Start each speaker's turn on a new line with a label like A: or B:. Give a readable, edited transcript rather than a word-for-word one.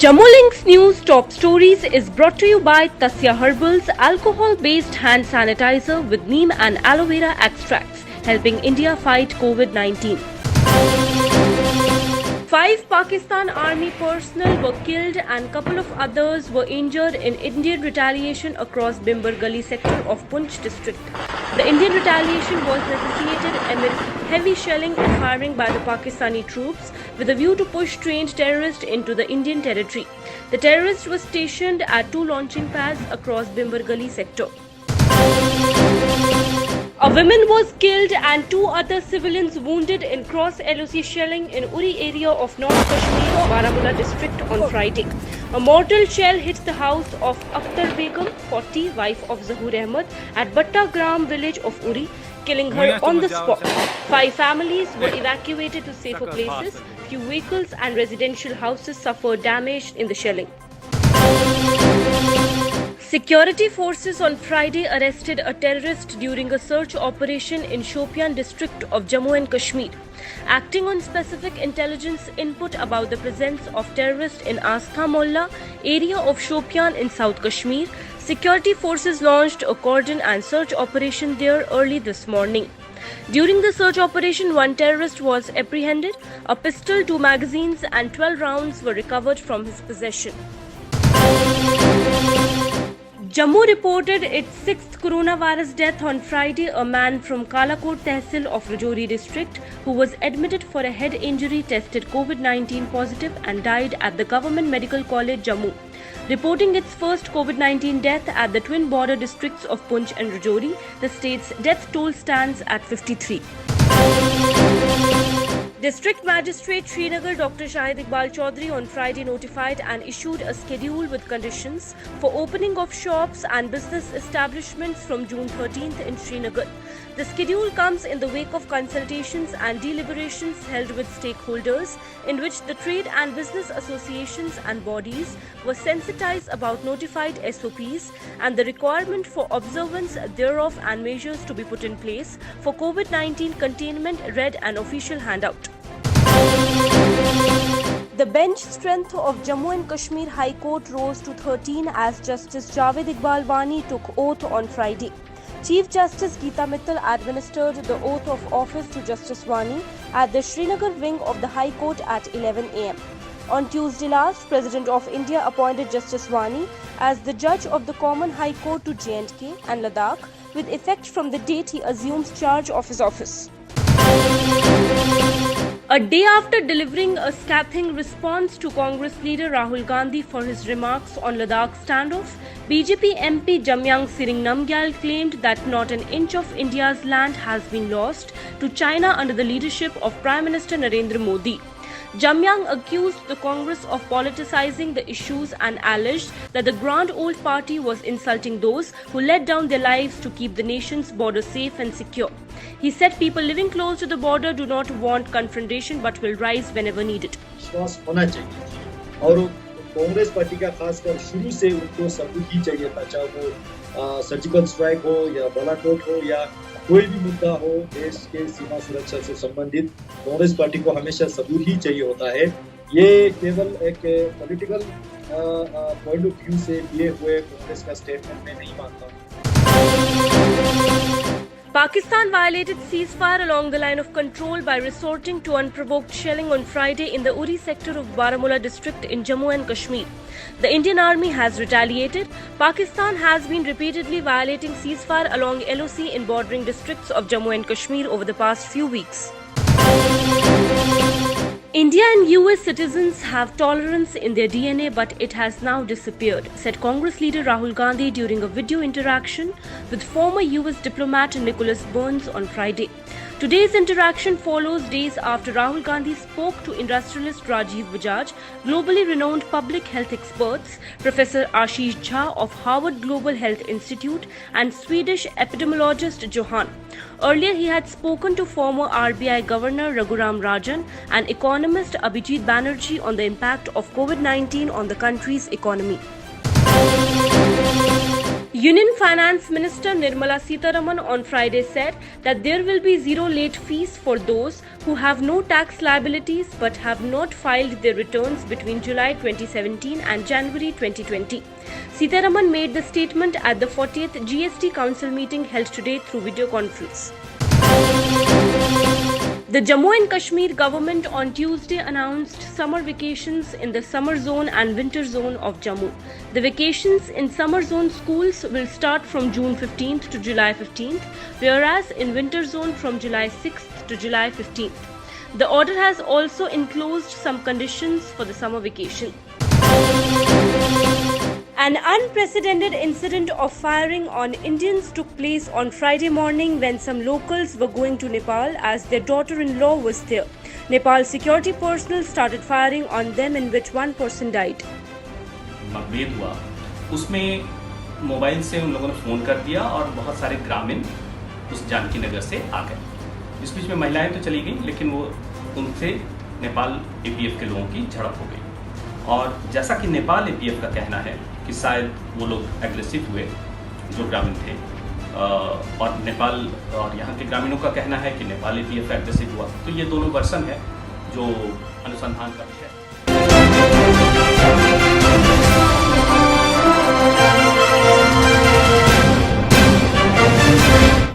A: Jammu Links News Top Stories is brought to you by Tasya Herbals alcohol-based hand sanitizer with neem and aloe vera extracts, helping India fight COVID-19. 5 Pakistan Army personnel were killed and couple of others were injured in Indian retaliation across Bimbar Gali sector of Poonch district. The Indian retaliation was necessitated amid heavy shelling and firing by the Pakistani troops with a view to push trained terrorists into the Indian territory. The terrorists were stationed at 2 launching pads across Bimbar Gali sector. A woman was killed and 2 other civilians wounded in cross LOC shelling in Uri area of North Kashmir, Baramulla district on Friday. A mortar shell hit the house of Akhtar Begum, 40, wife of Zahoor Ahmed, at Batta Gram village of Uri, killing her on the spot. 5 families were evacuated to safer places. Few vehicles and residential houses suffered damage in the shelling. Security forces on Friday arrested a terrorist during a search operation in Shopian district of Jammu and Kashmir. Acting on specific intelligence input about the presence of terrorists in Astha Molla area of Shopian in South Kashmir, security forces launched a cordon and search operation there early this morning. During the search operation, 1 terrorist was apprehended. A pistol, 2 magazines and 12 rounds were recovered from his possession. Jammu reported its 6th coronavirus death on Friday. A man from Kalakot Tehsil of Rajouri district who was admitted for a head injury tested COVID-19 positive and died at the Government Medical College Jammu, reporting its first COVID-19 death at the twin border districts of Poonch and Rajouri. The state's death toll stands at 53. District Magistrate Srinagar Dr. Shahid Iqbal Chaudhary on Friday notified and issued a schedule with conditions for opening of shops and business establishments from June 13th in Srinagar. The schedule comes in the wake of consultations and deliberations held with stakeholders in which the trade and business associations and bodies were sensitized about notified SOPs and the requirement for observance thereof and measures to be put in place for COVID-19 containment, read an official handout. The bench strength of Jammu and Kashmir High Court rose to 13 as Justice Javed Iqbal Wani took oath on Friday. Chief Justice Geeta Mittal administered the oath of office to Justice Wani at the Srinagar wing of the High Court at 11 am. On Tuesday last, President of India appointed Justice Wani as the judge of the Common High Court to J&K and Ladakh with effect from the date he assumes charge of his office. A day after delivering a scathing response to Congress leader Rahul Gandhi for his remarks on Ladakh standoff, BJP MP Jamyang Sering Namgyal claimed that not an inch of India's land has been lost to China under the leadership of Prime Minister Narendra Modi. Jamyang accused the Congress of politicizing the issues and alleged that the Grand Old Party was insulting those who laid down their lives to keep the nation's border safe and secure. He said people living close to the border do not want confrontation but will rise whenever needed.
B: विश्वास होना चाहिए और Congress party का खासकर शुरू से उनको सबूत ही चाहिए था, चाहे वो सर्जिकल स्ट्राइक हो या बालाकोट हो या कोई भी मुद्दा हो देश के सीमा सुरक्षा से संबंधित, कांग्रेस पार्टी को हमेशा सबूत ही चाहिए होता है। ये केवल एक पॉलिटिकल पॉइंट ऑफ व्यू से दिए हुए कांग्रेस का स्टेटमेंट में नहीं मानता।
A: Pakistan violated ceasefire along the line of control by resorting to unprovoked shelling on Friday in the Uri sector of Baramulla district in Jammu and Kashmir. The Indian Army has retaliated. Pakistan has been repeatedly violating ceasefire along LOC in bordering districts of Jammu and Kashmir over the past few weeks. India and US citizens have tolerance in their DNA, but it has now disappeared, said Congress leader Rahul Gandhi during a video interaction with former US diplomat Nicholas Burns on Friday. Today's interaction follows days after Rahul Gandhi spoke to industrialist Rajiv Bajaj, globally renowned public health experts, Professor Ashish Jha of Harvard Global Health Institute, and Swedish epidemiologist Johan. Earlier, he had spoken to former RBI Governor Raghuram Rajan and economist Abhijit Banerjee on the impact of COVID-19 on the country's economy. Union Finance Minister Nirmala Sitharaman on Friday said that there will be zero late fees for those who have no tax liabilities but have not filed their returns between July 2017 and January 2020. Sitharaman made the statement at the 40th GST Council meeting held today through video conference. The Jammu and Kashmir government on Tuesday announced summer vacations in the summer zone and winter zone of Jammu. The vacations in summer zone schools will start from June 15th to July 15th, whereas in winter zone from July 6th to July 15th. The order has also enclosed some conditions for the summer vacation. An unprecedented incident of firing on Indians took place on Friday morning when some locals were going to Nepal as their daughter-in-law was there. Nepal security personnel started firing on them, in which one person died.
C: मतभेद हुआ, उसमें mobile से उन लोगों ने phone कर दिया और बहुत सारे ग्रामीण उस जानकी नगर से आ गए। इस बीच में महिलाएं तो चली गईं, लेकिन वो उनसे नेपाल एपीएफ के लोगों की झड़प हो गई। और जैसा कि नेपाल एपीएफ का कहना है कि शायद वो लोग एग्रेसिव हुए जो ग्रामीण थे, और नेपाल और यहाँ के ग्रामीणों का कहना है कि नेपाल एपीएफ एग्रेसिव हुआ। तो ये दोनों वर्सन है जो अनुसंधान का विषय है।